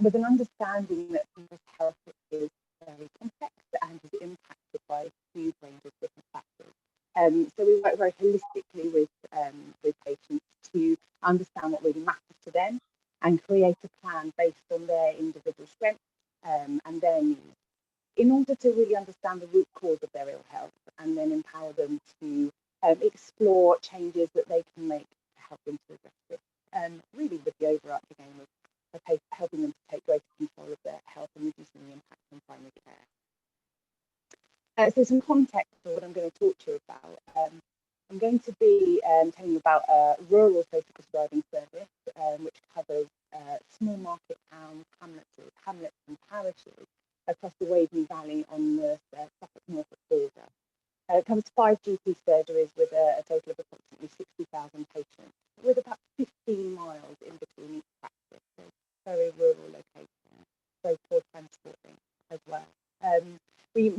with an understanding that people's health is very complex and is impacted by a huge range of different factors. So we work very holistically with patients to understand what really matters to them and create a plan based on their individual strengths and their needs, in order to really understand the root cause of their ill health and then empower them to explore changes that they can make to help them to address this. Really with the overarching aim of helping them to take greater control of their health and reducing the impact on primary care. So some context for what I'm going to talk to you about. I'm going to be telling you about a rural social prescribing service, which covers small market towns, hamlets and parishes across the Waveney Valley on the Suffolk-Norfolk border. It covers 5 GP surgeries with a total of approximately 60,000 patients, with about 15 miles in between each practice. So very rural location, very poor transporting as well. We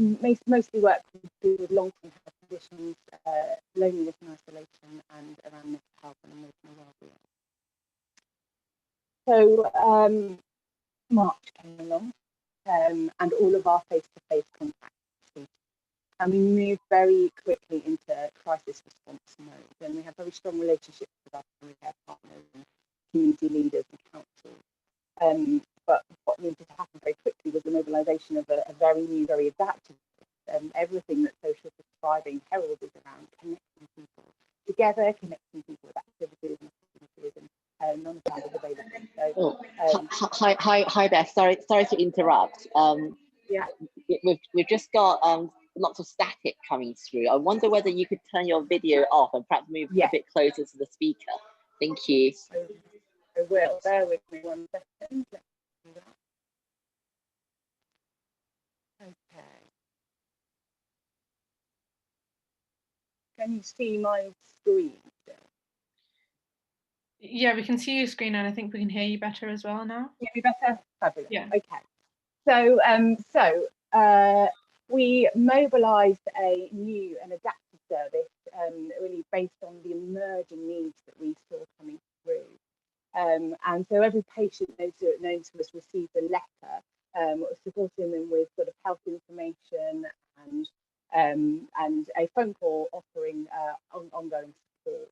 mostly work with people with long-term health conditions, loneliness and isolation, and around mental health and emotional well-being. So March came along, and all of our face-to-face contacts ceased. And we moved very quickly into crisis response mode, and we have very strong relationships with our primary care partners and community leaders and councils. But what needed to happen very quickly was the mobilisation of a very new, very adaptive system. Everything that social prescribing heralded around connecting people together, connecting people with activities and opportunities, and none of that was available. So, hi, Beth. Sorry to interrupt. Yeah, we've just got lots of static coming through. I wonder whether you could turn your video off and perhaps move a bit closer to the speaker. Thank you. I will. Bear with me 1 second. Let's do that. Okay. Can you see my screen still? Yeah, we can see your screen, and I think we can hear you better as well now. Hear me better? Fabulous. Yeah. Okay. So we mobilised a new and adaptive service, really based on the emerging needs that we saw coming through. And so every patient known to us received a letter supporting them with sort of health information and a phone call offering ongoing support.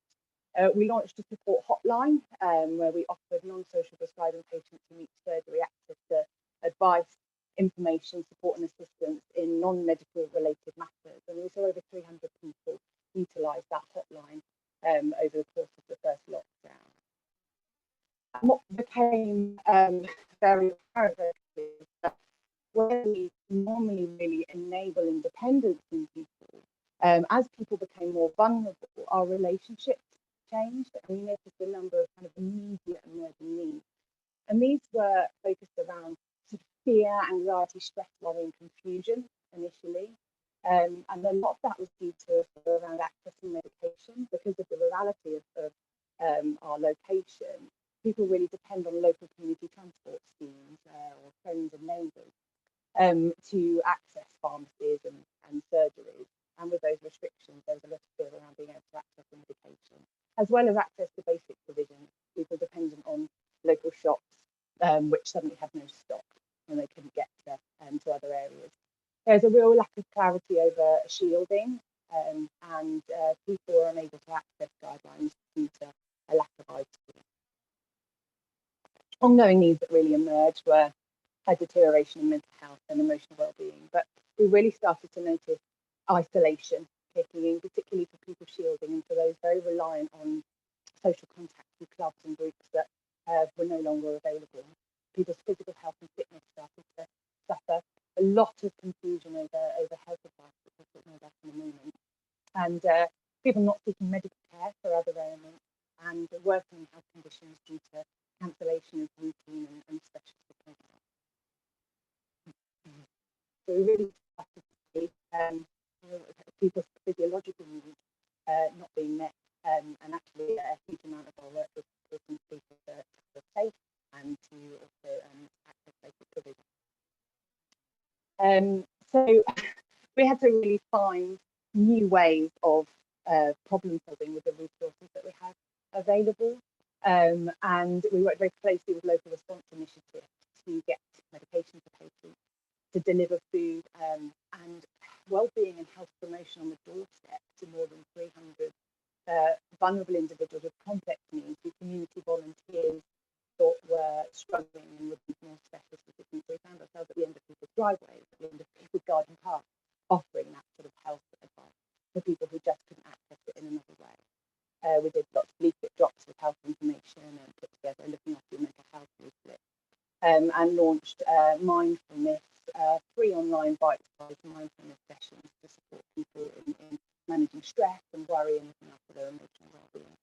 We launched a support hotline where we offered non-social prescribing patients who meet surgery access to advice, information, support and assistance in non-medical related matters. And we saw over 300 people utilise that hotline over the course of the first lockdown. And what became very apparent is that where we normally really enable independence in people, as people became more vulnerable, our relationships changed, and we noticed a number of kind of immediate emerging needs. And these were focused around sort of fear, anxiety, stress, worry, and confusion initially. And a lot of that was due to around accessing medication because of the rurality of our location. People really depend on local community transport schemes or friends and neighbours to access pharmacies and surgeries. And with those restrictions, there was a lot of fear around being able to access the medication, as well as access to basic provisions. People dependent on local shops, which suddenly had no stock and they couldn't get to other areas. There's a real lack of clarity over shielding, and people are unable to access guidelines due to a lack of IT. Ongoing needs that really emerged were a deterioration in mental health and emotional well-being, but we really started to notice isolation kicking in, particularly for people shielding and for those very reliant on social contact with clubs and groups that were no longer available. People's physical health and fitness started to suffer a lot of confusion over health advice, which we'll talk more about in a moment, and people not seeking medical care for other ailments and worsening health conditions due to cancellation of routine and specialist appointments. So we really started to see people's physiological needs not being met, and actually a huge amount of our work was supporting people to feel safe and to also access basic provisions. So we had to really find new ways of problem solving with the resources that we have available, and we worked very closely with local response initiatives to get medication for patients, to deliver food and well-being and health promotion on the doorstep to more than 300 vulnerable individuals with complex needs who community volunteers thought were struggling and would need more specialist assistance. So we found ourselves at the end of people's driveways, at the end of people's garden paths, offering that sort of health advice for people who just couldn't access it in another way. We did lots of leaflet drops with health information and put together Looking After Your Mental Health leaflet, and launched mindfulness, 3 online bite-sized mindfulness sessions to support people in managing stress and worry and looking after their emotional well-being.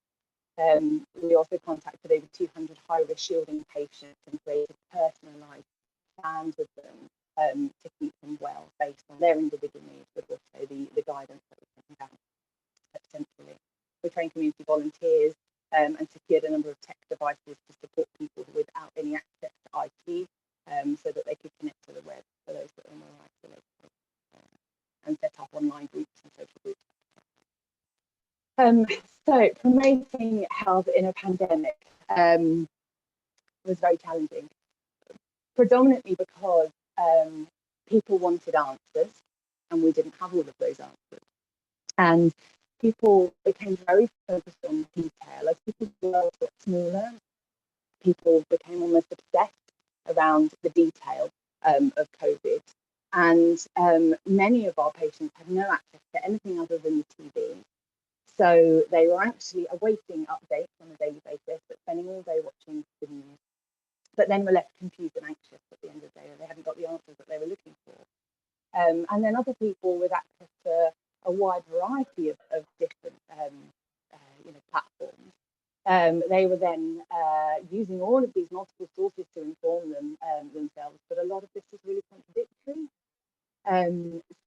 We also contacted over 200 high-risk shielding patients and created personalised plans with them to keep them well based on their individual needs, but also the guidance that we can have essentially. We trained community volunteers and secured a number of tech devices to support people without any access to IT, so that they could connect to the web for those that are more isolated, and set up online groups and social groups. So promoting health in a pandemic was very challenging, predominantly because people wanted answers and we didn't have all of those answers. And people became very focused on detail. As people's worlds got smaller, people became almost obsessed around the detail of COVID. And many of our patients had no access to anything other than the TV. So they were actually awaiting updates on a daily basis, but spending all day watching the news. But then were left confused and anxious at the end of the day. They hadn't got the answers that they were looking for. And then other people with access to a wide variety of different platforms. They were then using all of these multiple sources to inform themselves, but a lot of this was really contradictory.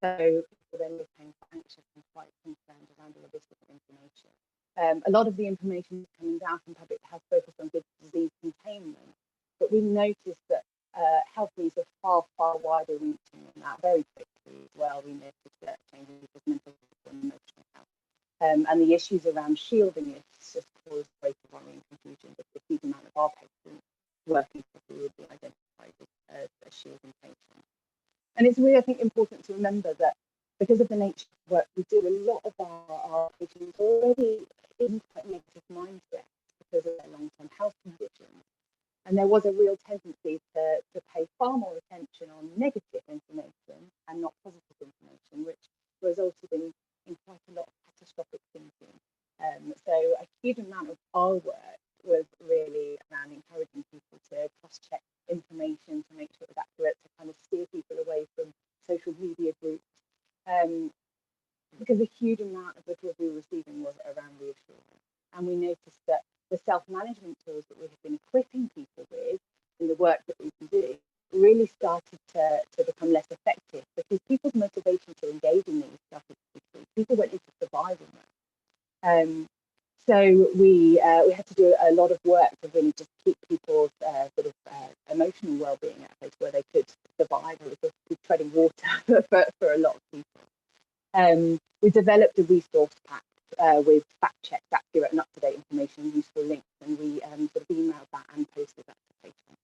So people then became quite anxious and quite concerned around all of this different information. A lot of the information coming down from public health focused on disease containment, but we noticed that health needs are far, far wider reaching than that very quickly as well. We noticed that changing people's mental health and emotional health. And the issues around shielding lists just caused greater worry and confusion, because a huge amount of our patients working for who would be identified as shielding patients. And it's really, I think, important to remember that because of the nature of work we do, a lot of our patients are already in quite negative mindsets because of their long-term health conditions. And there was a real tendency to pay far more attention on negative information and not positive information, which resulted in quite a lot of catastrophic thinking. So a huge amount of our work was really around encouraging people to cross-check information to make sure it was accurate, to kind of steer people away from social media groups, because a huge amount of the tools we were receiving was around reassurance. And we noticed that the self-management tools that we have been equipping people with in the work that we can do really started to become less effective, because people's motivation to engage in these started to decrease. People went into survival mode. So we had to do a lot of work to really just keep people's emotional well-being at a place where they could survive. It was just treading water for a lot of people. We developed a resource pack with fact-checked, accurate and up-to-date information and useful links, and we sort of emailed that and posted that to patients.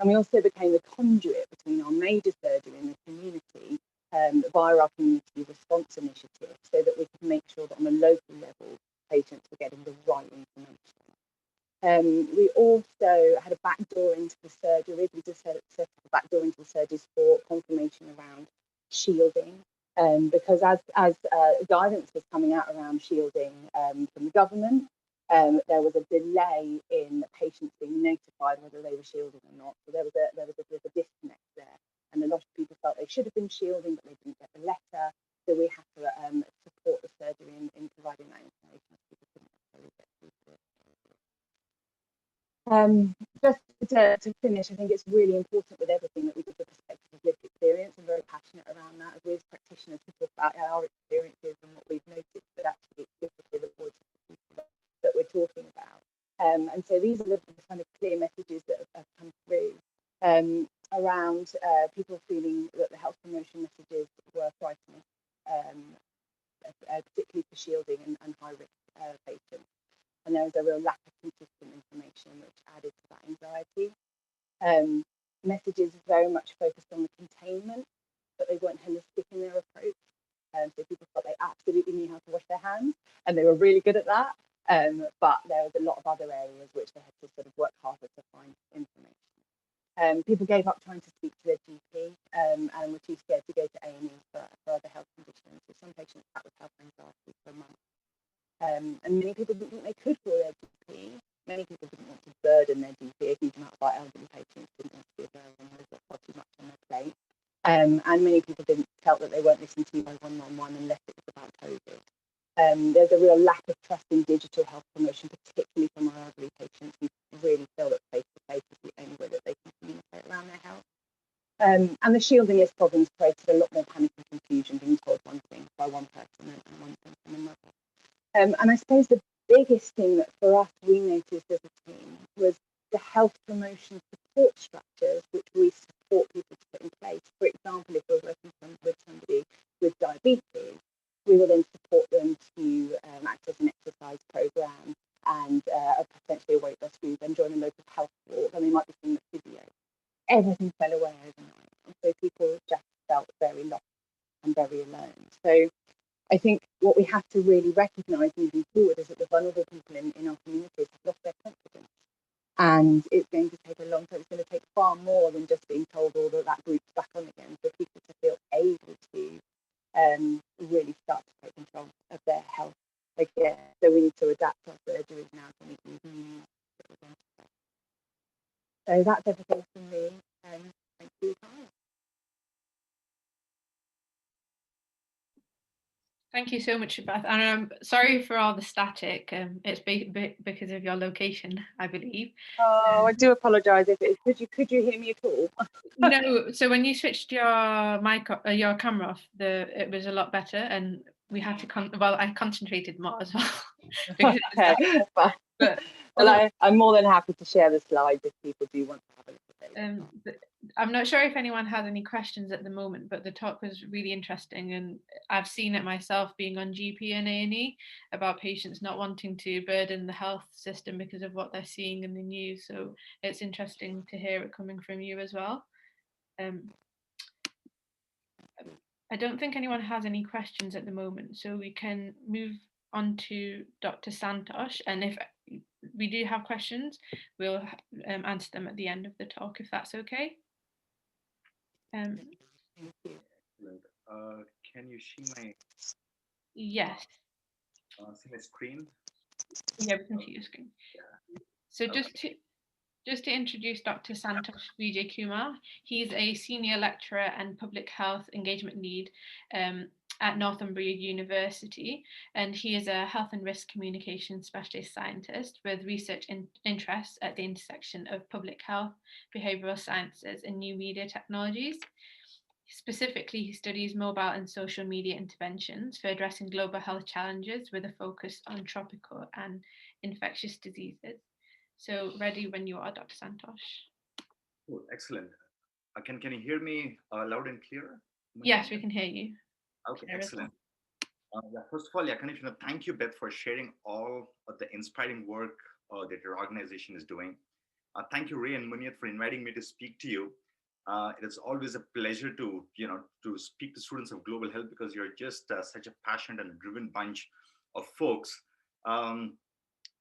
And we also became the conduit between our major surgery and the community via our community response initiative, so that we could make sure that on a local level, patients were getting the right information. We also had a backdoor into the surgery. We just set up a backdoor into the surgeries for confirmation around shielding, because as guidance was coming out around shielding from the government, there was a delay in patients being notified whether they were shielding or not. So there was a disconnect there, and a lot of people felt they should have been shielding, but they didn't get the letter. So we had to support the surgery in providing that information, as people couldn't necessarily get through to it. Just to finish, I think it's really important with everything that we give the perspective of lived experience. I'm very passionate around that. As we as practitioners, we talk about our experiences and what we've noticed, but actually it's good to hear the voices of people that we're talking about. And so these are the kind of clear messages that have come through around people feeling that the health promotion messages were frightening, particularly for shielding and high-risk patients. And there was a real lack of consistent information, which added to that anxiety. messages very much focused on the containment, but they weren't holistic in their approach. So people thought they absolutely knew how to wash their hands, and they were really good at that. But there was a lot of other areas which they had to sort of work harder to find information. People gave up trying to speak to their GP and were too scared to go to A&E for other health conditions. So some patients sat with health anxiety for months. And many people didn't think they could call their GP. Many people didn't want to burden their GP. A huge amount of our elderly patients didn't want to be a burden. They've got far too much on their plate. And many people felt that they weren't listened to by 111 unless it was about COVID. There's a real lack of trust in digital health promotion, particularly from our elderly patients who really feel that face-to-face is the only way that they can communicate around their health. And the shielding list problems created a lot more panic and confusion, being told one thing by one person and one thing from another. And I suppose the biggest thing that for us we noticed as a team was the health promotion support structures which we support people to put in place. For example, if we're working with somebody with diabetes, we will then support them to access an exercise program and potentially a weight loss group and join a local health walk, and they might be seeing the physio. Everything fell away overnight, and so people just felt very lost and very alone. So I think what we have to really recognise moving forward is that the vulnerable people in our communities have lost their confidence. And it's going to take a long time. It's going to take far more than just being told, oh, that group's back on again, for people to feel able to really start to take control of their health again. So we need to adapt our surgeries now to meet these new needs that we're going to face. So that's everything from me. Thank you. Thank you so much, Beth. And I'm sorry for all the static. It's because of your location, I believe. Oh, I do apologise if it is. Could you hear me at all? No. So when you switched your mic, your camera off, it was a lot better, and we had to I concentrated more as well. I'm more than happy to share the slides if people do want to have a look at it. I'm not sure if anyone has any questions at the moment, but the talk was really interesting, and I've seen it myself being on GP and A&E about patients not wanting to burden the health system because of what they're seeing in the news. So it's interesting to hear it coming from you as well. I don't think anyone has any questions at the moment, so we can move on to Dr. Santosh, and if we do have questions, we'll answer them at the end of the talk, if that's okay. Can you see my? Yes. See my screen? Yeah, we can see your screen. Yeah. So just to introduce Dr. Santosh Vijaykumar, he's a senior lecturer and public health engagement lead at Northumbria University, and he is a health and risk communication specialist scientist with research interests at the intersection of public health, behavioural sciences, and new media technologies. Specifically, he studies mobile and social media interventions for addressing global health challenges with a focus on tropical and infectious diseases. So ready when you are, Dr. Santosh. Oh, excellent. Can you hear me loud and clear? Yes, we can hear you. Okay, excellent. First of all, thank you, Beth, for sharing all of the inspiring work that your organization is doing. Thank you, Ray and Muniyat, for inviting me to speak to you. It is always a pleasure to speak to students of global health, because you're just such a passionate and driven bunch of folks.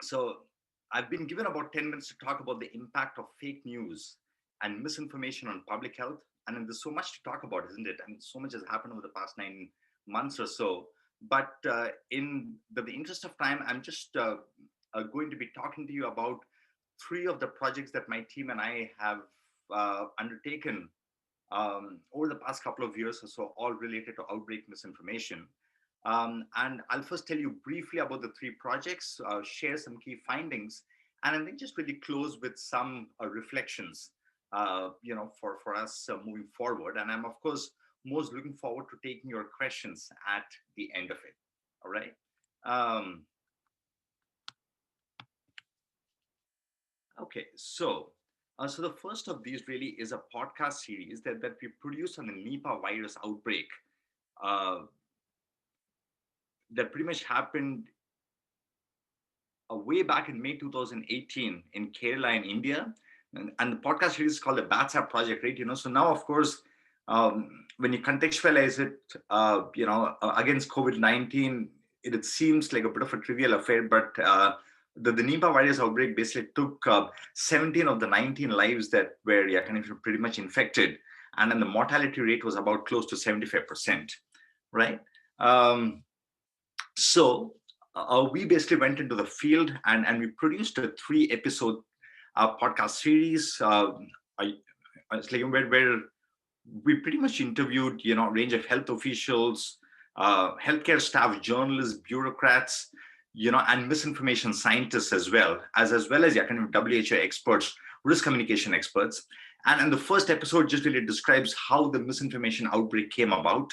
So I've been given about 10 minutes to talk about the impact of fake news and misinformation on public health. And there's so much to talk about, isn't it? I mean, so much has happened over the past 9 months or so. But in the interest of time, I'm just going to be talking to you about 3 of the projects that my team and I have undertaken over the past couple of years or so, all related to outbreak misinformation. And I'll first tell you briefly about the 3 projects, share some key findings, and then just really close with some reflections, for us moving forward. And I'm, of course, most looking forward to taking your questions at the end of it. All right. Okay, so the first of these really is a podcast series that we produced on the Nipah virus outbreak that pretty much happened way back in May 2018 in Kerala in India, and the podcast series is called the Bats App Project, right? So now, of course, when you contextualize it, against COVID-19, it seems like a bit of a trivial affair, but the Nipah virus outbreak basically took 17 of the 19 lives that were kind of pretty much infected, and then the mortality rate was about close to 75%, right? So we basically went into the field and we produced a 3-episode podcast series. It's like where we pretty much interviewed, a range of health officials, healthcare staff, journalists, bureaucrats, and misinformation scientists as well as kind of WHO experts, risk communication experts. And the first episode just really describes how the misinformation outbreak came about.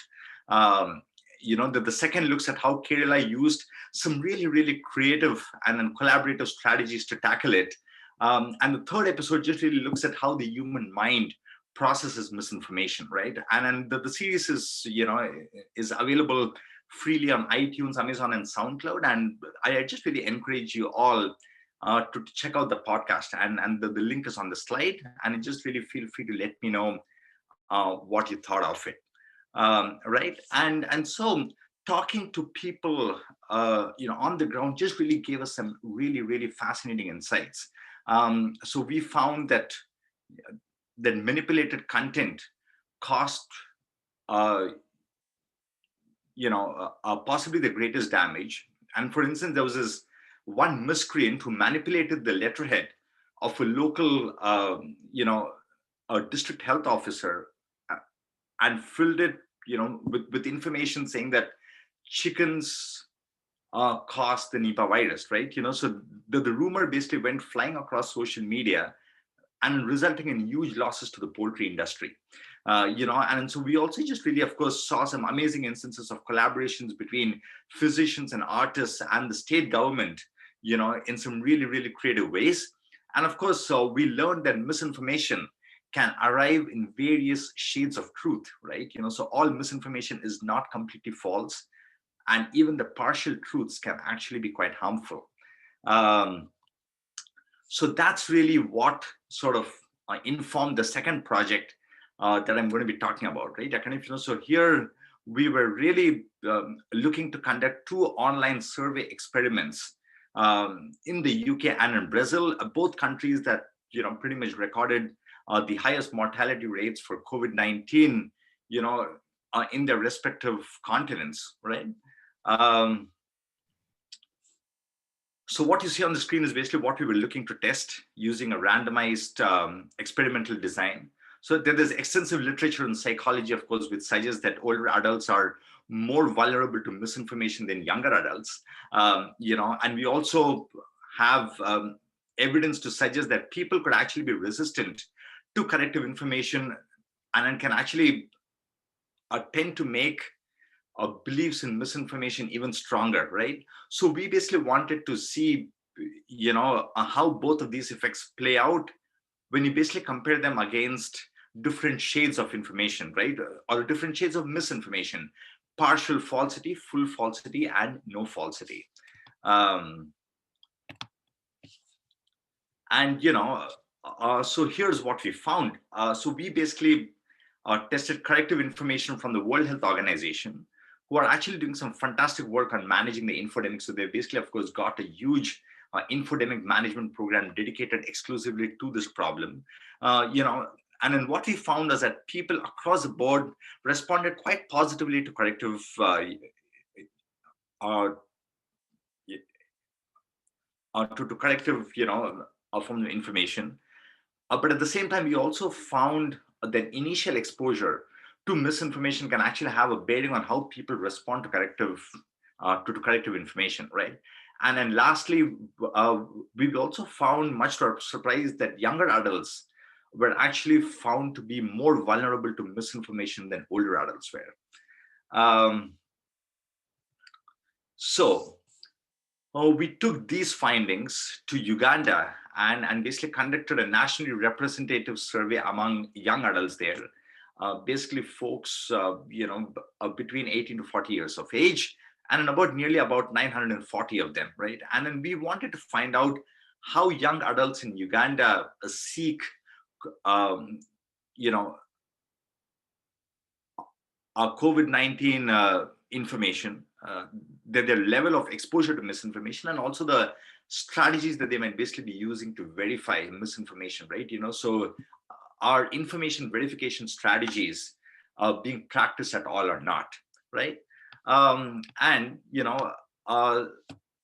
The second looks at how Kerala used some really, really creative and collaborative strategies to tackle it. And the third episode just really looks at how the human mind processes misinformation, right? And the series is available freely on iTunes, Amazon, and SoundCloud. And I just really encourage you all to check out the podcast. And the link is on the slide. And just really feel free to let me know what you thought of it. Right. And so talking to people, on the ground just really gave us some really, really fascinating insights. So we found that manipulated content caused, possibly the greatest damage. And for instance, there was this one miscreant who manipulated the letterhead of a local, a district health officer, and filled it, with information saying that chickens caused the Nipah virus, right? So the rumor basically went flying across social media and resulting in huge losses to the poultry industry. And so we also just really, of course, saw some amazing instances of collaborations between physicians and artists and the state government, in some really, really creative ways. And of course, so we learned that misinformation can arrive in various shades of truth, right? So all misinformation is not completely false, and even the partial truths can actually be quite harmful. So that's really what sort of informed the second project that I'm going to be talking about, right? So here we were really looking to conduct 2 online survey experiments in the UK and in Brazil, both countries that pretty much recorded the highest mortality rates for COVID-19, in their respective continents, right? So what you see on the screen is basically what we were looking to test using a randomized experimental design. So there's extensive literature in psychology, of course, which suggests that older adults are more vulnerable to misinformation than younger adults. And we also have evidence to suggest that people could actually be resistant to corrective information and can actually tend to make beliefs in misinformation even stronger, right? So we basically wanted to see, how both of these effects play out when you basically compare them against different shades of information, right? Or different shades of misinformation, partial falsity, full falsity, and no falsity. So here's what we found. So we basically tested corrective information from the World Health Organization, who are actually doing some fantastic work on managing the infodemic. So they basically, of course, got a huge infodemic management program dedicated exclusively to this problem. And then what we found is that people across the board responded quite positively to corrective to corrective, form of information. But at the same time, we also found that initial exposure to misinformation can actually have a bearing on how people respond to corrective information, right? And then lastly, we've also found, much to our surprise, that younger adults were actually found to be more vulnerable to misinformation than older adults were. So we took these findings to Uganda and basically conducted a nationally representative survey among young adults there. Basically folks, between 18 to 40 years of age, and nearly about 940 of them, right? And then we wanted to find out how young adults in Uganda seek, you know, COVID-19 information, their level of exposure to misinformation, and also the strategies that they might basically be using to verify misinformation, right? So are information verification strategies being practiced at all or not, right? And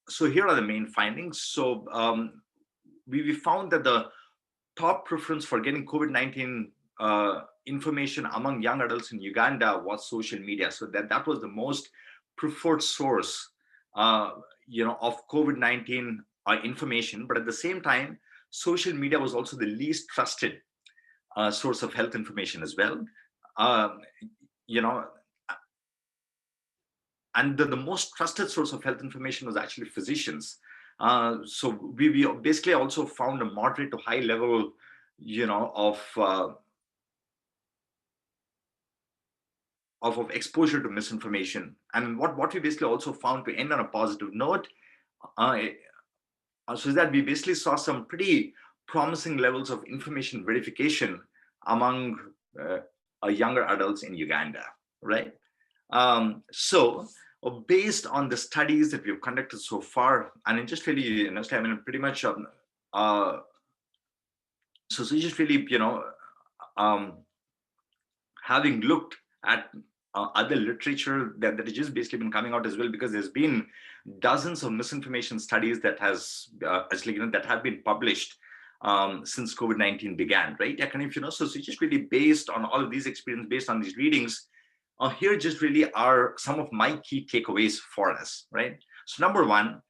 so here are the main findings. So we found that the top preference for getting COVID-19 information among young adults in Uganda was social media. So that was the most preferred source, of COVID-19 information. But at the same time, social media was also the least trusted source of health information as well. And the most trusted source of health information was actually physicians. So we basically also found a moderate to high level, of exposure to misinformation. And what we basically also found, to end on a positive note, so is that we basically saw some pretty promising levels of information verification among younger adults in Uganda, right? So based on the studies that we've conducted so far, and it just really, pretty much, so just really, having looked at other literature that has just basically been coming out as well, because there's been dozens of misinformation studies that that have been published since COVID-19 began, right? So just really based on all of these experiences, based on these readings, here just really are some of my key takeaways for us, right? So number one,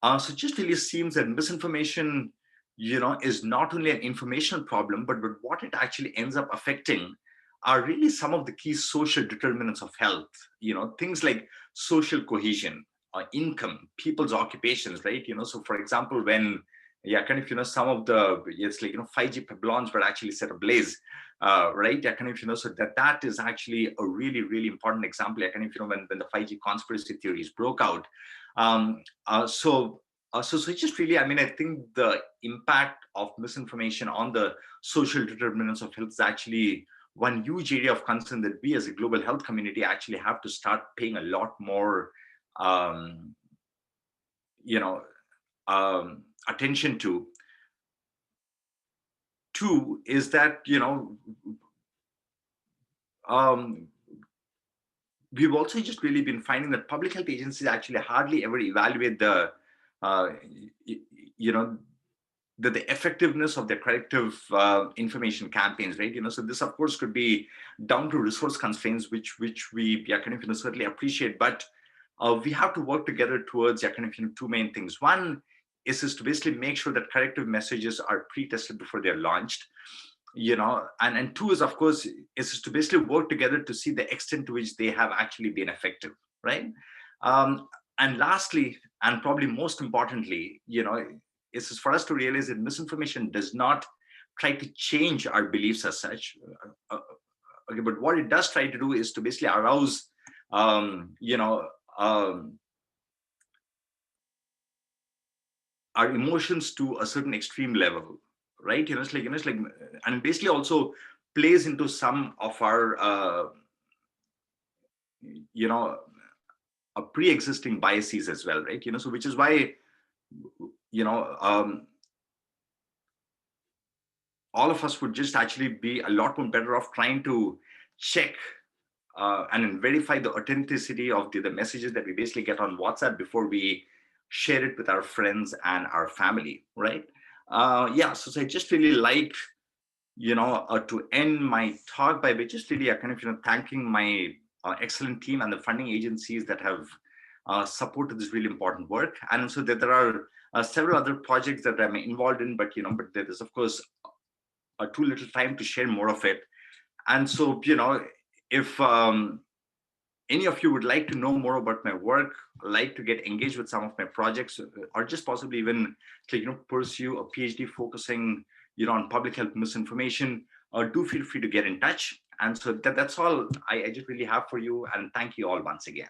so it just really seems that misinformation, is not only an informational problem, but what it actually ends up affecting are really some of the key social determinants of health, things like social cohesion, income, people's occupations, right? So for example, when some of the 5G pylons were actually set ablaze, right? So that is actually a really, really important example. When the 5G conspiracy theories broke out. So it just really, I think the impact of misinformation on the social determinants of health is actually one huge area of concern that we as a global health community actually have to start paying a lot more, attention to. Two is that, we've also just really been finding that public health agencies actually hardly ever evaluate the, the effectiveness of their corrective information campaigns, right? So this, of course, could be down to resource constraints, which we certainly appreciate, but we have to work together towards two main things. One is to basically make sure that corrective messages are pre-tested before they're launched, and two is, of course, is to basically work together to see the extent to which they have actually been effective, right? And lastly, and probably most importantly, is for us to realize that misinformation does not try to change our beliefs as such. Okay, but what it does try to do is to basically arouse, our emotions to a certain extreme level, right? And basically also plays into some of our, pre-existing biases as well, right? So which is why, all of us would just actually be a lot more better off trying to check and verify the authenticity of the messages that we basically get on WhatsApp before we share it with our friends and our family, right? So I just really like, to end my talk by just really thanking my excellent team and the funding agencies that have supported this really important work. And so that there are several other projects that I'm involved in, but but there is, of course, too little time to share more of it. And so, if any of you would like to know more about my work, like to get engaged with some of my projects, or just possibly even to pursue a PhD focusing on public health misinformation, do feel free to get in touch. And so that's all I just really have for you, and thank you all once again.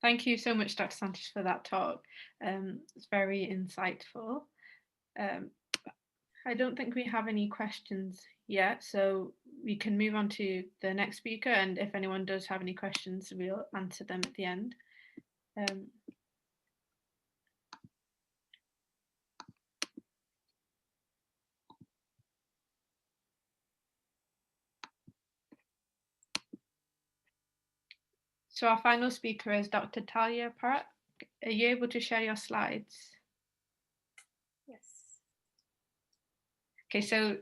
Thank you so much, Dr. Santosh, for that talk. It's very insightful. I don't think we have any questions yet, so we can move on to the next speaker, and if anyone does have any questions, we'll answer them at the end. So our final speaker is Dr. Talya Porat. Are you able to share your slides? Yes. Okay, so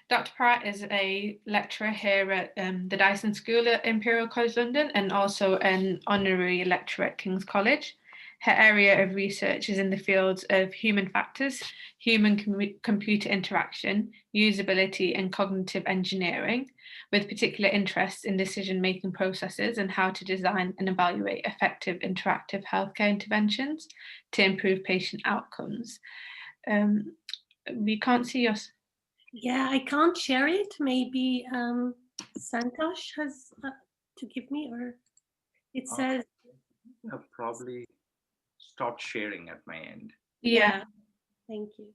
Dr. Porat is a lecturer here at the Dyson School at Imperial College London and also an honorary lecturer at King's College. Her area of research is in the fields of human factors, human-computer interaction, usability, and cognitive engineering, with particular interests in decision-making processes and how to design and evaluate effective interactive healthcare interventions to improve patient outcomes. We can't see your... Yeah, I can't share it. Maybe Santosh has to give me, or it says... I've probably stopped sharing at my end. Yeah, thank you.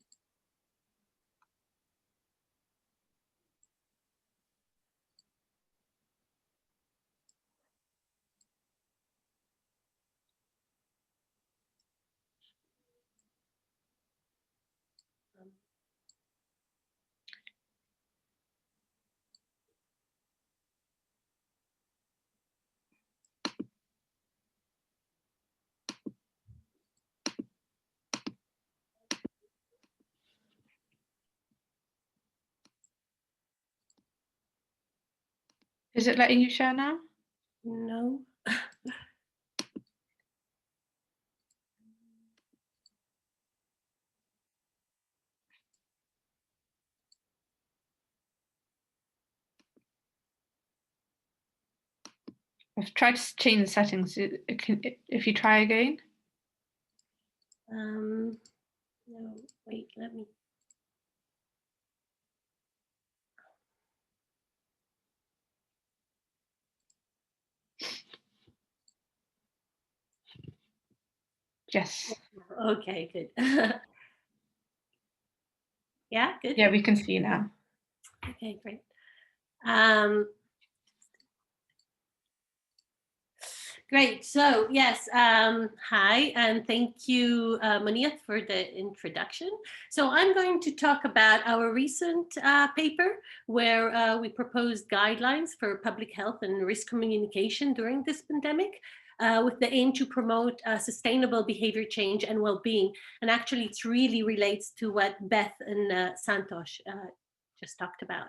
Is it letting you share now? No. I've tried to change the settings. If you try again. No, wait, let me. Yes. Okay, good. Yeah, good. Yeah, we can see now. Okay, great. Great. So yes, hi, and thank you, Muniyat, for the introduction. So I'm going to talk about our recent paper where we proposed guidelines for public health and risk communication during this pandemic with the aim to promote sustainable behavior change and well-being. And actually, it really relates to what Beth and Santosh just talked about.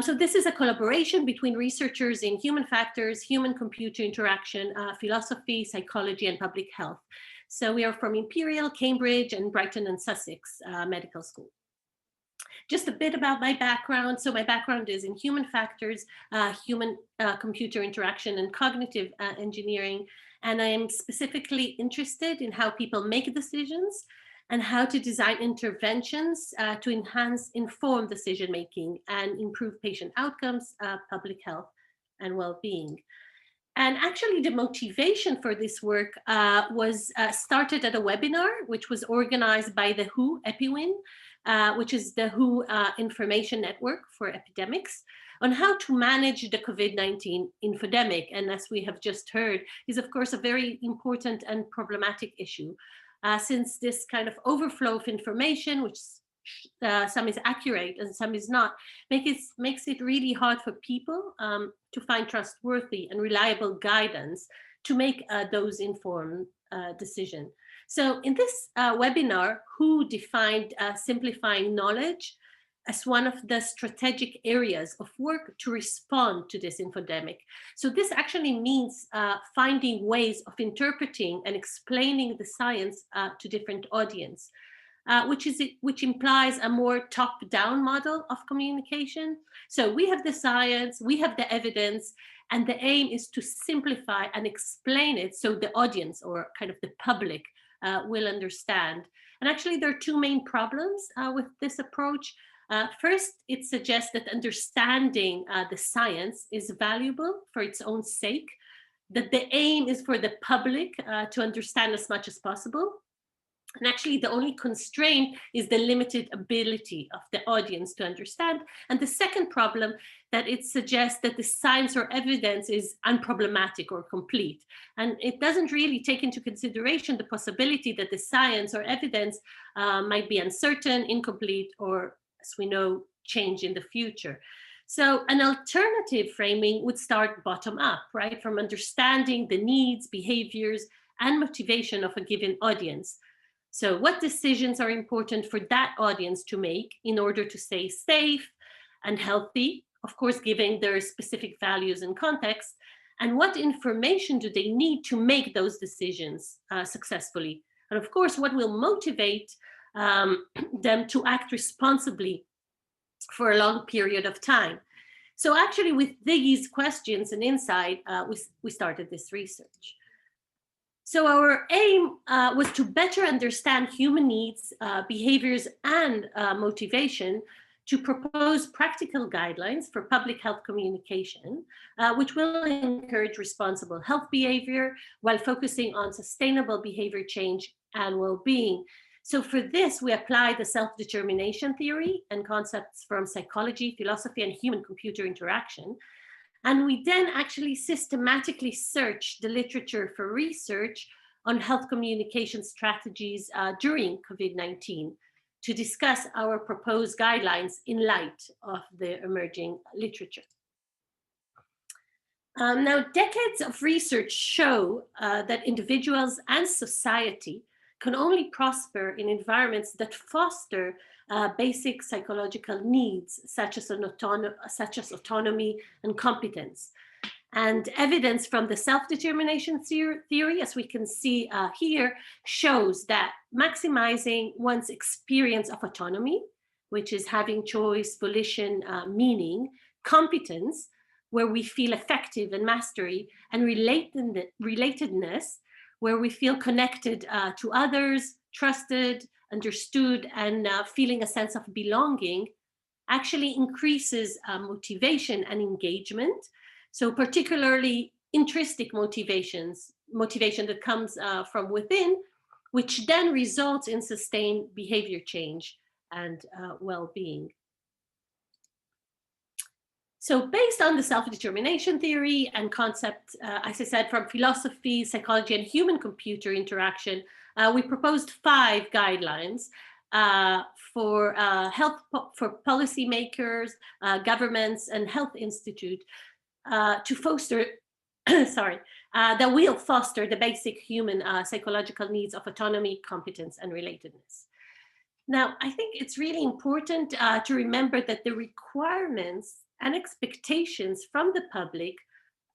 So this is a collaboration between researchers in human factors, human-computer interaction, philosophy, psychology, and public health. So we are from Imperial, Cambridge, and Brighton and Sussex Medical School. Just a bit about my background. So my background is in human factors, human-computer interaction, and cognitive engineering. And I am specifically interested in how people make decisions and how to design interventions to enhance informed decision-making and improve patient outcomes, public health, and well-being. And actually, the motivation for this work was started at a webinar, which was organized by the WHO EpiWin, which is the WHO information network for epidemics, on how to manage the COVID-19 infodemic. And as we have just heard, is of course a very important and problematic issue. Since this kind of overflow of information, which some is accurate and some is not, makes it really hard for people to find trustworthy and reliable guidance to make those informed decisions. So in this webinar, WHO defined simplifying knowledge as one of the strategic areas of work to respond to this infodemic. So this actually means finding ways of interpreting and explaining the science to different audience, which implies a more top-down model of communication. So we have the science, we have the evidence, and the aim is to simplify and explain it so the audience, or kind of the public, will understand. And actually there are two main problems with this approach. First, it suggests that understanding the science is valuable for its own sake, that the aim is for the public to understand as much as possible. And actually, the only constraint is the limited ability of the audience to understand. And the second problem, that it suggests that the science or evidence is unproblematic or complete. And it doesn't really take into consideration the possibility that the science or evidence might be uncertain, incomplete, or, as we know, change in the future. So an alternative framing would start bottom up, right? From understanding the needs, behaviors, and motivation of a given audience. So what decisions are important for that audience to make in order to stay safe and healthy, of course, given their specific values and context, and what information do they need to make those decisions successfully? And of course, what will motivate them to act responsibly for a long period of time? So actually, with these questions and insight, we started this research. So our aim was to better understand human needs, behaviors, and motivation, to propose practical guidelines for public health communication, which will encourage responsible health behavior while focusing on sustainable behavior change and well-being. So for this, we apply the self-determination theory and concepts from psychology, philosophy, and human-computer interaction. And we then actually systematically search the literature for research on health communication strategies during COVID-19 to discuss our proposed guidelines in light of the emerging literature. Now, decades of research show that individuals and society can only prosper in environments that foster basic psychological needs, such as autonomy and competence. And evidence from the self-determination theory, as we can see here, shows that maximizing one's experience of autonomy, which is having choice, volition, meaning, competence, where we feel effective and mastery, and relatedness, where we feel connected to others, trusted, understood, and feeling a sense of belonging, actually increases motivation and engagement. So particularly intrinsic motivation that comes from within, which then results in sustained behavior change and well-being. So based on the self-determination theory and concept, as I said, from philosophy, psychology, and human-computer interaction, we proposed 5 guidelines for policymakers, governments, and health institutes to foster, that will foster the basic human psychological needs of autonomy, competence, and relatedness. Now, I think it's really important to remember that the requirements and expectations from the public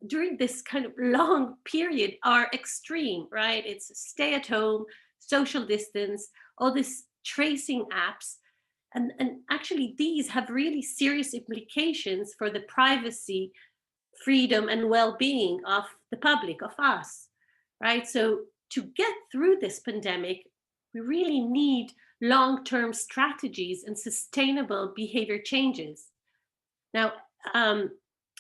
during this kind of long period are extreme, right? It's stay at home, social distance, all these tracing apps. And actually these have really serious implications for the privacy, freedom, and well-being of the public, of us, right? So to get through this pandemic, we really need long-term strategies and sustainable behavior changes. Now,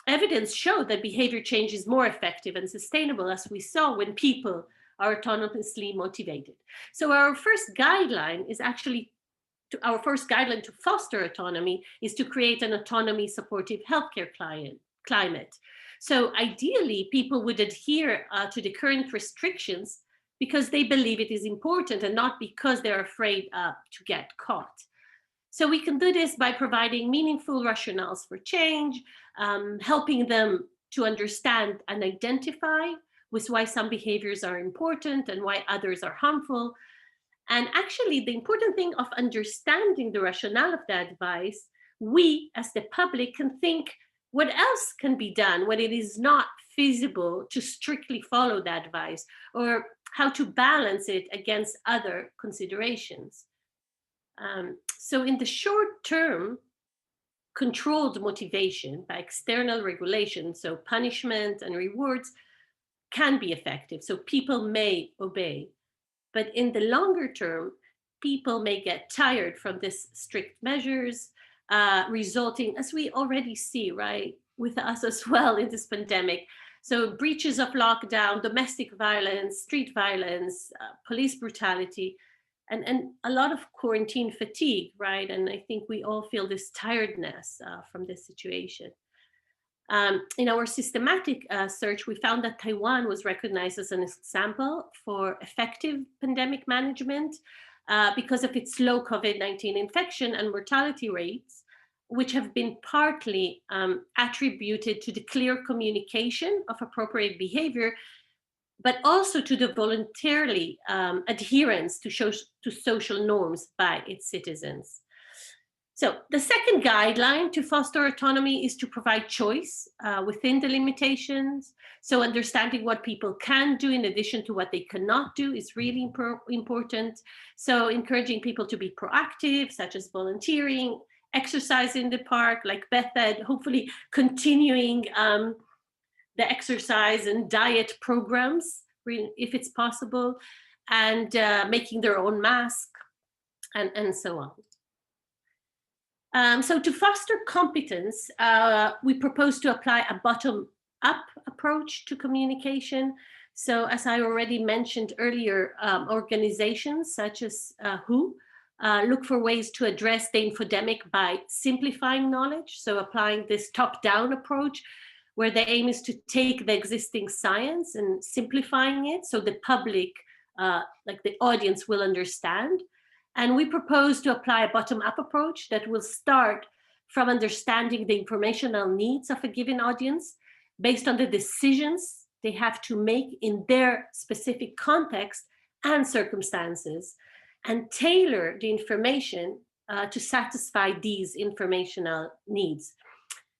evidence showed that behavior change is more effective and sustainable, as we saw, when people are autonomously motivated. So our first guideline to foster autonomy is to create an autonomy-supportive healthcare climate. So ideally, people would adhere to the current restrictions because they believe it is important and not because they're afraid to get caught. So we can do this by providing meaningful rationales for change, helping them to understand and identify with why some behaviors are important and why others are harmful. And actually, the important thing of understanding the rationale of the advice, we as the public can think what else can be done when it is not feasible to strictly follow the advice, or how to balance it against other considerations. So in the short term, controlled motivation by external regulation, so punishment and rewards, can be effective. So people may obey. But in the longer term, people may get tired from these strict measures, resulting, as we already see, right, with us as well in this pandemic, So breaches of lockdown, domestic violence, street violence, police brutality, and a lot of quarantine fatigue, right? And I think we all feel this tiredness from this situation. In our systematic search, we found that Taiwan was recognized as an example for effective pandemic management because of its low COVID-19 infection and mortality rates, which have been partly attributed to the clear communication of appropriate behavior, but also to the voluntarily adherence to social norms by its citizens. So the second guideline to foster autonomy is to provide choice within the limitations. So understanding what people can do in addition to what they cannot do is really important. So encouraging people to be proactive, such as volunteering, exercise in the park, like Beth said, hopefully continuing the exercise and diet programs, if it's possible, and making their own mask, and so on. So to foster competence, we propose to apply a bottom-up approach to communication. So as I already mentioned earlier, organizations such as WHO look for ways to address the infodemic by simplifying knowledge, so applying this top-down approach, where the aim is to take the existing science and simplifying it so the public, like the audience, will understand. And we propose to apply a bottom-up approach that will start from understanding the informational needs of a given audience based on the decisions they have to make in their specific context and circumstances, and tailor the information to satisfy these informational needs.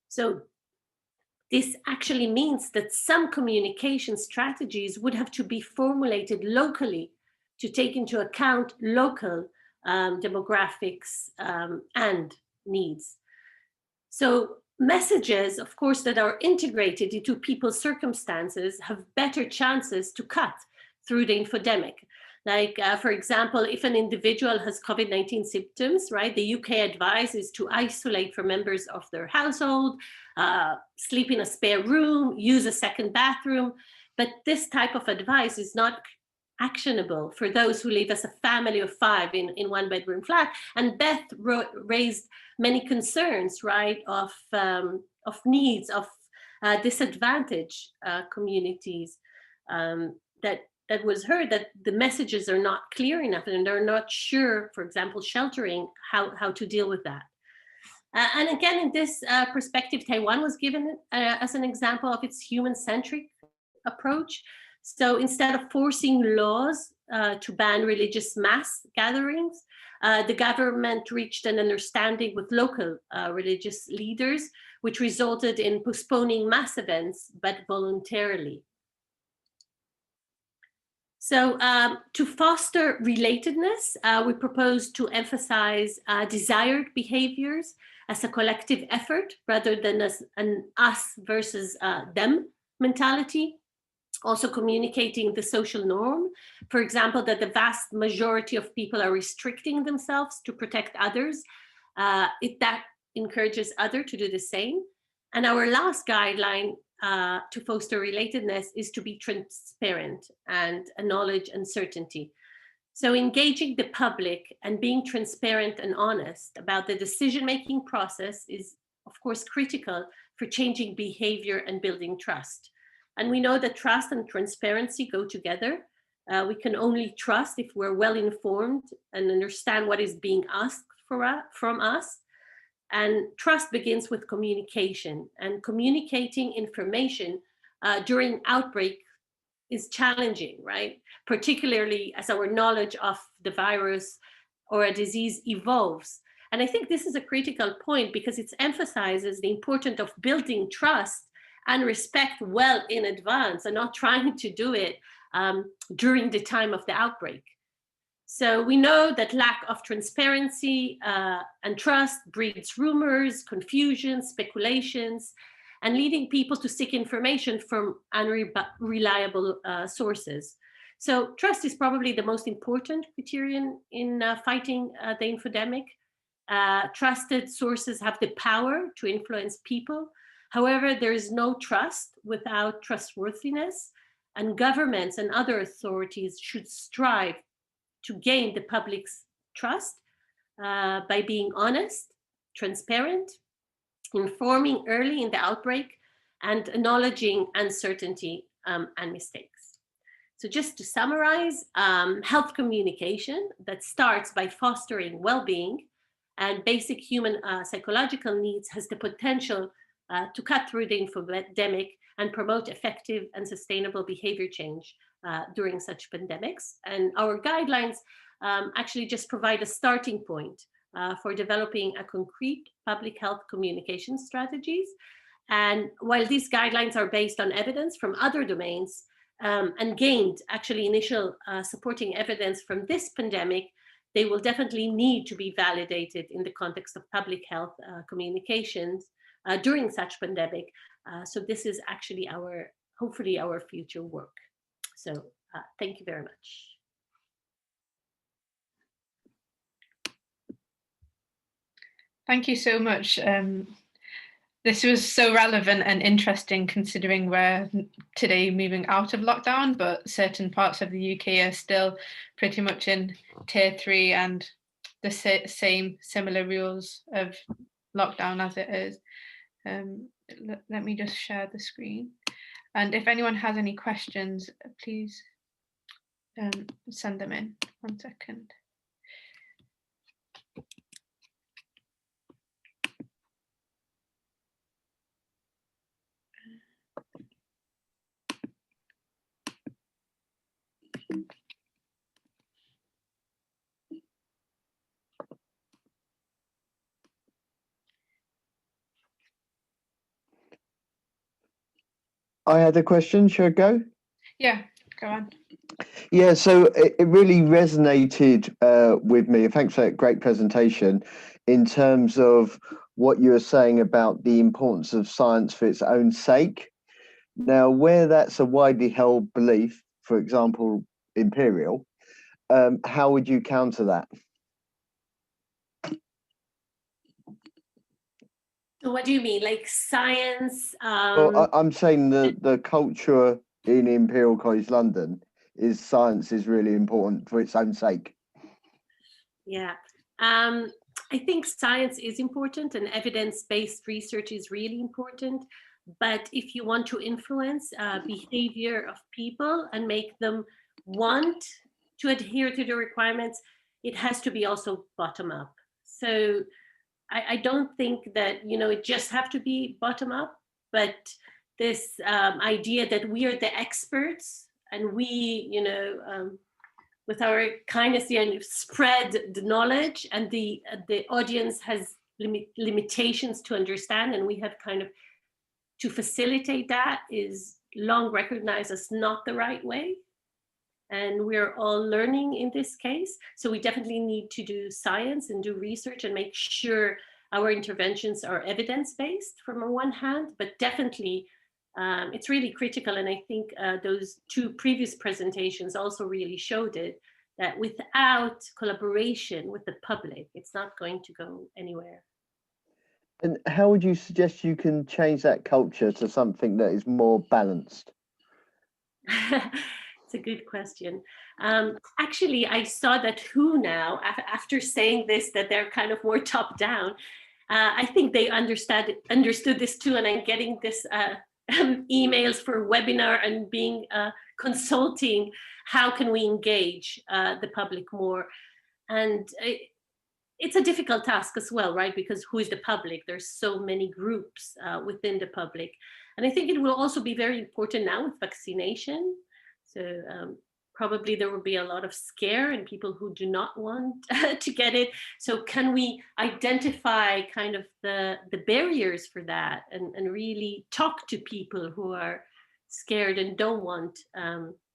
So this actually means that some communication strategies would have to be formulated locally to take into account local demographics and needs. So messages, of course, that are integrated into people's circumstances have better chances to cut through the infodemic. Like, for example, if an individual has COVID-19 symptoms, right, the UK advice is to isolate from members of their household, sleep in a spare room, use a second bathroom. But this type of advice is not actionable for those who live as a family of 5 in one bedroom flat. And Beth raised many concerns, right, of needs of disadvantaged communities that was heard, that the messages are not clear enough and they're not sure, for example, sheltering, how to deal with that. And again, in this perspective, Taiwan was given as an example of its human-centric approach. So instead of forcing laws to ban religious mass gatherings, the government reached an understanding with local religious leaders, which resulted in postponing mass events, but voluntarily. So to foster relatedness, we propose to emphasize desired behaviors as a collective effort rather than as an us versus them mentality. Also communicating the social norm, for example, that the vast majority of people are restricting themselves to protect others, that encourages others to do the same. And our last guideline to foster relatedness is to be transparent and acknowledge uncertainty. So engaging the public and being transparent and honest about the decision-making process is, of course, critical for changing behavior and building trust. And we know that trust and transparency go together. We can only trust if we're well informed and understand what is being asked from us. And trust begins with communication, and communicating information during outbreak is challenging, right? Particularly as our knowledge of the virus or a disease evolves. And I think this is a critical point because it emphasizes the importance of building trust and respect well in advance and not trying to do it during the time of the outbreak. So we know that lack of transparency and trust breeds rumors, confusion, speculations, and leading people to seek information from unreliable sources. So trust is probably the most important criterion in fighting the infodemic. Trusted sources have the power to influence people, However, there is no trust without trustworthiness, and governments and other authorities should strive to gain the public's trust by being honest, transparent, informing early in the outbreak, and acknowledging uncertainty and mistakes. So just to summarize, health communication that starts by fostering well-being and basic human psychological needs has the potential to cut through the infodemic and promote effective and sustainable behavior change during such pandemics. And our guidelines actually just provide a starting point for developing a concrete public health communication strategies. And while these guidelines are based on evidence from other domains and gained actually initial supporting evidence from this pandemic, they will definitely need to be validated in the context of public health communications during such pandemic. So this is actually hopefully our future work. So thank you very much. Thank you so much. This was so relevant and interesting considering we're today moving out of lockdown, but certain parts of the UK are still pretty much in tier 3 and the same similar rules of lockdown as it is. Let me just share the screen. And if anyone has any questions, please send them in. 1 second. I had a question. Should I go? Yeah, go on. Yeah, so it really resonated with me. Thanks for that great presentation in terms of what you were saying about the importance of science for its own sake. Now, where that's a widely held belief, for example, Imperial, how would you counter that? So what do you mean, like science? Well, I'm saying the culture in Imperial College London is science is really important for its own sake. Yeah, I think science is important and evidence-based research is really important. But if you want to influence behavior of people and make them want to adhere to the requirements, it has to be also bottom up. So I don't think that, it just have to be bottom up, but this idea that we are the experts and we, with our kindness and spread the knowledge, and the audience has limitations to understand, and we have kind of to facilitate that is long recognized as not the right way. And we're all learning in this case. So we definitely need to do science and do research and make sure our interventions are evidence-based from one hand, but definitely it's really critical. And I think those 2 previous presentations also really showed it, that without collaboration with the public, it's not going to go anywhere. And how would you suggest you can change that culture to something that is more balanced? It's a good question. Actually, I saw that WHO now, after saying this, that they're kind of more top down. I think they understood this too, and I'm getting this emails for webinar and being consulting. How can we engage the public more? And it's a difficult task as well, right? Because who is the public? There's so many groups within the public. And I think it will also be very important now with vaccination. So probably there will be a lot of scare and people who do not want to get it. So can we identify kind of the barriers for that and really talk to people who are scared and don't want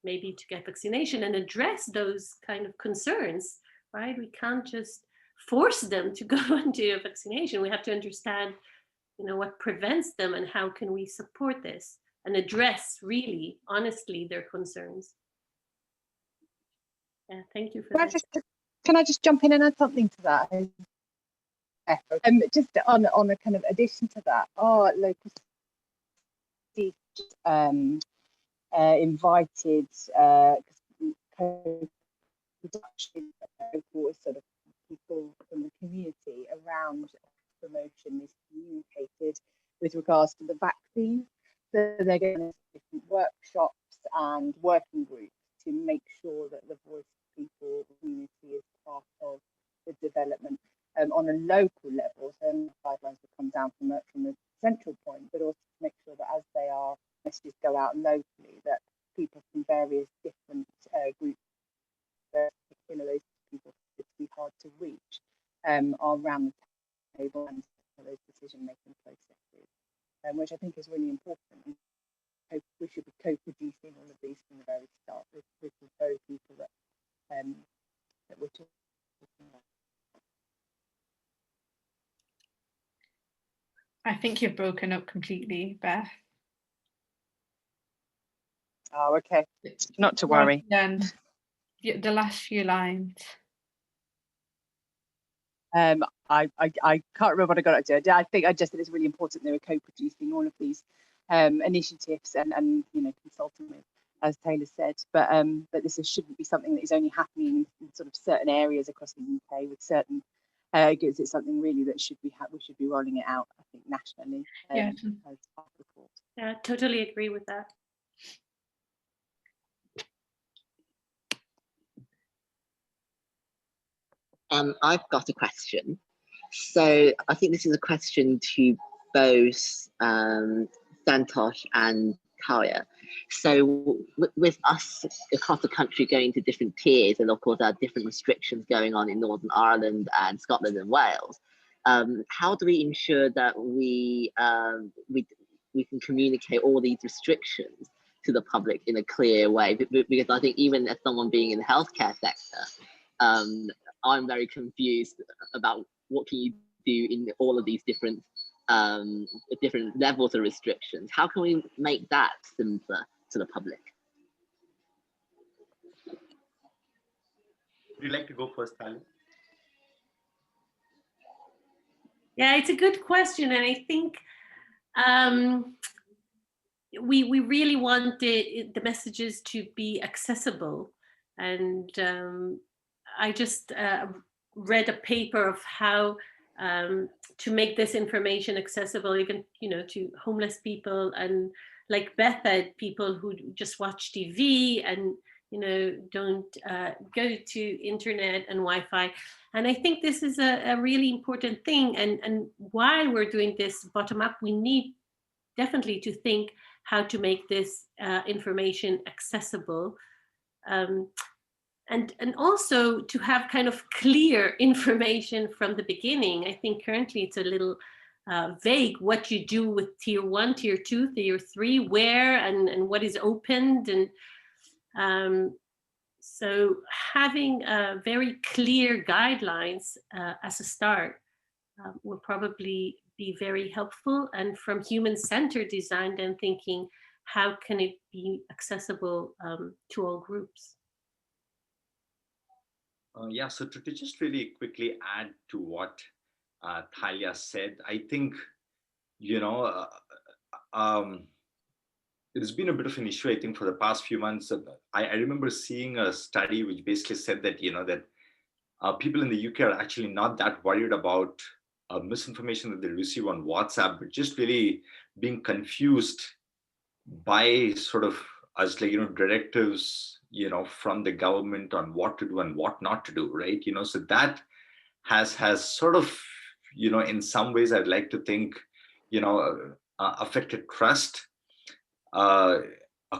maybe to get vaccination and address those kind of concerns, right? We can't just force them to go and do a vaccination. We have to understand, what prevents them and how can we support this and address really, honestly, their concerns. Yeah, thank you for that. Can I just jump in and add something to that? Just on a kind of addition to that, our local invited co-production sort of people from the community around promotion is communicated with regards to the vaccine. So they're going to different workshops and working groups to make sure that the voice of people, community is part of the development on a local level. So the guidelines will come down from the central point, but also to make sure that as they are messages go out locally, that people from various different groups, those people it's be hard to reach, are around the table and those decision-making processes, which I think is really important. And we should be co-producing all of these from the very start with the very people that we're talking about. I think you've broken up completely, Beth. Oh, okay. Not to worry. And the last few lines. I can't remember what I got up to. I think I just said it's really important they were co-producing all of these initiatives and consulting with, as Taylor said. But this shouldn't be something that is only happening in sort of certain areas across the UK with certain. Because it's something really that we should be rolling it out, I think, nationally. Yes. As part of the report. Yeah, totally agree with that. I've got a question. So I think this is a question to both Santosh and Talya. So with us across the country going to different tiers, and of course there are different restrictions going on in Northern Ireland and Scotland and Wales, how do we ensure that we can communicate all these restrictions to the public in a clear way? Because I think even as someone being in the healthcare sector, I'm very confused about what can you do in all of these different levels of restrictions. How can we make that simpler to the public? Would you like to go first, Talya? Yeah, it's a good question, and I think we really want the messages to be accessible. And I just read a paper of how to make this information accessible, even to homeless people, and like Beth said, people who just watch TV and don't go to internet and Wi-Fi. And I think this is a really important thing. And while we're doing this bottom up, we need definitely to think how to make this information accessible. And also to have kind of clear information from the beginning. I think currently it's a little vague what you do with tier 1, tier 2, tier 3, where and what is opened. And so having very clear guidelines as a start will probably be very helpful. And from human-centered design, then thinking, how can it be accessible to all groups? Yeah, so to just really quickly add to what Talya said, I think, it's been a bit of an issue, I think, for the past few months. I remember seeing a study which basically said that, that people in the UK are actually not that worried about misinformation that they receive on WhatsApp, but just really being confused by sort of as directives, from the government on what to do and what not to do, right? So that has sort of, in some ways, I'd like to think, affected trust,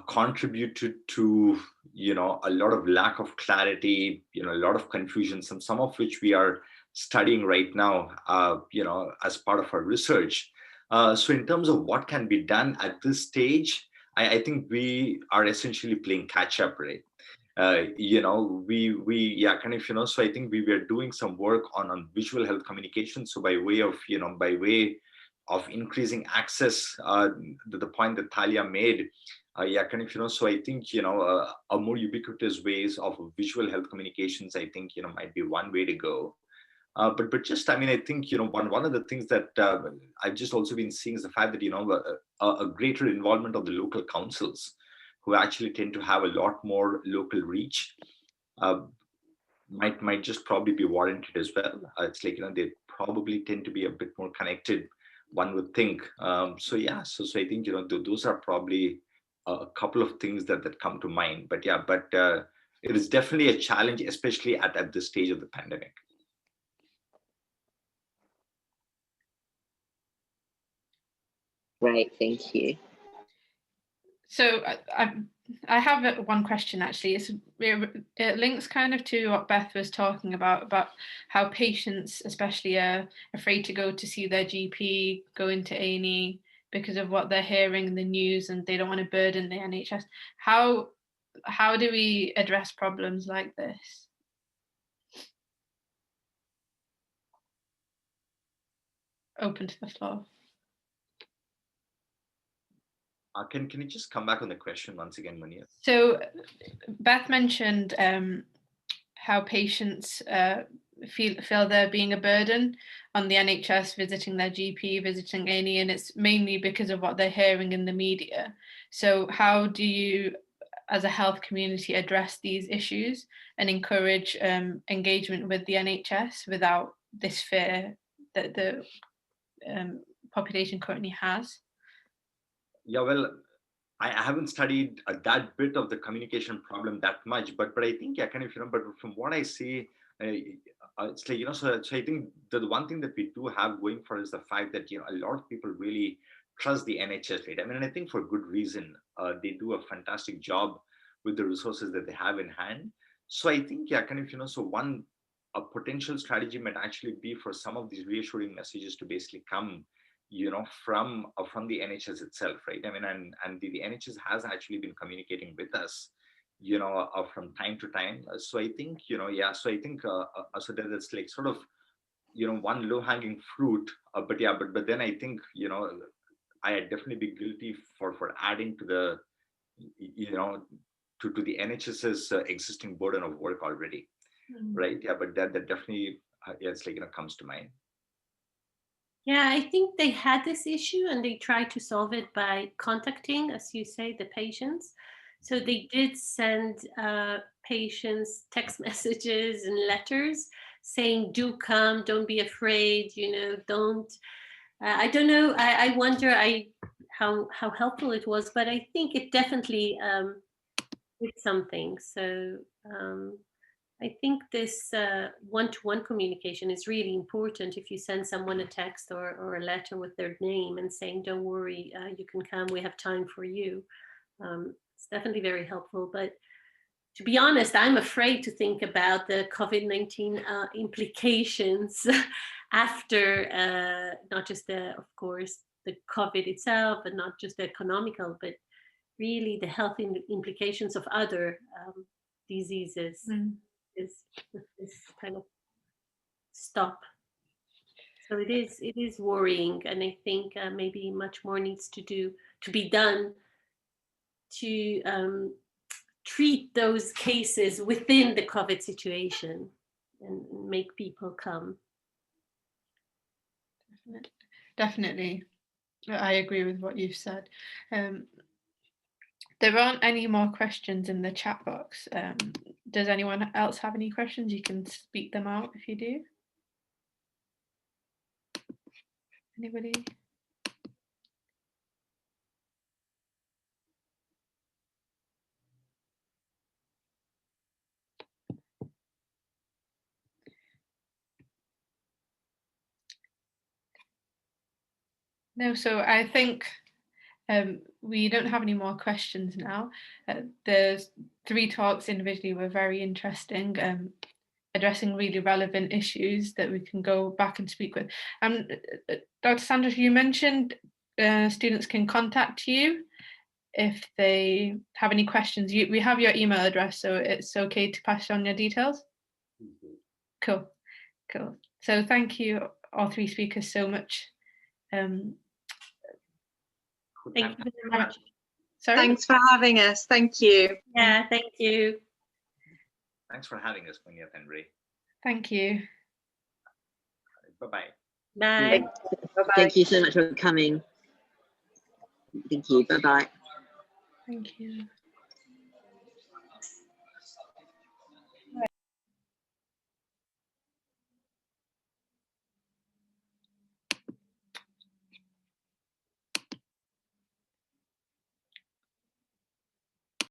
contributed to, a lot of lack of clarity, a lot of confusion, some of which we are studying right now, as part of our research. So in terms of what can be done at this stage, I think we are essentially playing catch up, right? So I think we were doing some work on visual health communication. So by way of increasing access, the point that Talya made, so I think, a more ubiquitous ways of visual health communications, I think, might be one way to go. But just, I mean, I think, one of the things that I've just also been seeing is the fact that, a greater involvement of the local councils, who actually tend to have a lot more local reach, might just probably be warranted as well. It's like, they probably tend to be a bit more connected, one would think. So I think, those are probably a couple of things that come to mind. But it is definitely a challenge, especially at this stage of the pandemic. Right, thank you. So I have one question actually. It links kind of to what Beth was talking about how patients especially are afraid to go to see their GP, go into A&E because of what they're hearing in the news, and they don't want to burden the NHS. How do we address problems like this? Open to the floor. Can you just come back on the question once again, Mania? So Beth mentioned how patients feel they're being a burden on the NHS, visiting their GP, visiting A&E, and it's mainly because of what they're hearing in the media. So how do you, as a health community, address these issues and encourage engagement with the NHS without this fear that the population currently has? Yeah, well, I haven't studied that bit of the communication problem that much, but I think, kind of, but from what I see, it's like, so I think the one thing that we do have going for is the fact that, a lot of people really trust the NHS, right? I mean, and I think for good reason. They do a fantastic job with the resources that they have in hand. So I think, kind of, so a potential strategy might actually be for some of these reassuring messages to basically come, from the NHS itself, right? I mean, and the NHS has actually been communicating with us, from time to time. So I think, so I think, so that's like sort of, one low-hanging fruit. But then I think, I'd definitely be guilty for adding to the, to the NHS's existing burden of work already, right? Yeah, but that definitely, it's like, comes to mind. Yeah, I think they had this issue and they tried to solve it by contacting, as you say, the patients. So they did send patients text messages and letters saying, do come, don't be afraid, don't. I don't know. I wonder how helpful it was, but I think it definitely did something. So I think this one-to-one communication is really important. If you send someone a text or a letter with their name and saying, don't worry, you can come, we have time for you. It's definitely very helpful. But to be honest, I'm afraid to think about the COVID-19 implications after not just of course, the COVID itself, and not just the economical, but really the health implications of other diseases. Is kind of stop. So it is worrying, and I think maybe much more needs to be done to treat those cases within the COVID situation and make people come. Definitely. I agree with what you've said. There aren't any more questions in the chat box. Does anyone else have any questions? You can speak them out if you do. Anybody? No, so I think we don't have any more questions now. The 3 talks individually were very interesting, addressing really relevant issues that we can go back and speak with. Dr. Santosh, you mentioned students can contact you if they have any questions. We have your email address, so it's okay to pass on your details. Cool. So thank you, all 3 speakers, so much. Thank you very much. Sorry? Thanks for having us. Thank you. Yeah, thank you. Thanks for having us, Munyat and Ray. Thank you. Bye-bye. Bye. Bye-bye. Thank you so much for coming. Thank you. Bye-bye. Thank you.